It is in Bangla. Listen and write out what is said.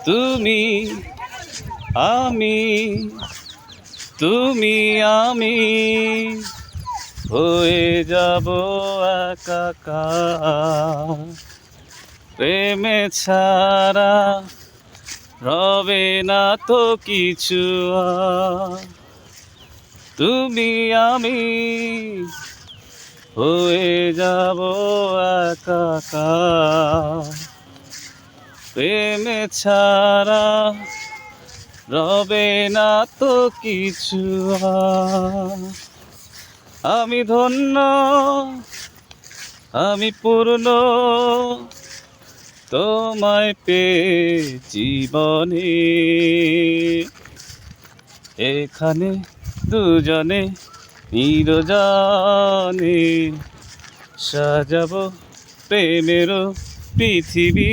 তুমি আমি তুমি আমি হয়ে যাব একাকার। প্রেমে ছাড়া রবে না তো কিছু আর। তুমি আমি হয়ে যাব একাকার। প্রেমে ছাড়া রবে না তো কিছু আর। আমি ধন্য, আমি পূর্ণ তোমায় পেয়ে জীবনে। এখানে দুজনে নিরজনে সাজাবো প্রেমেরও পৃথিবী।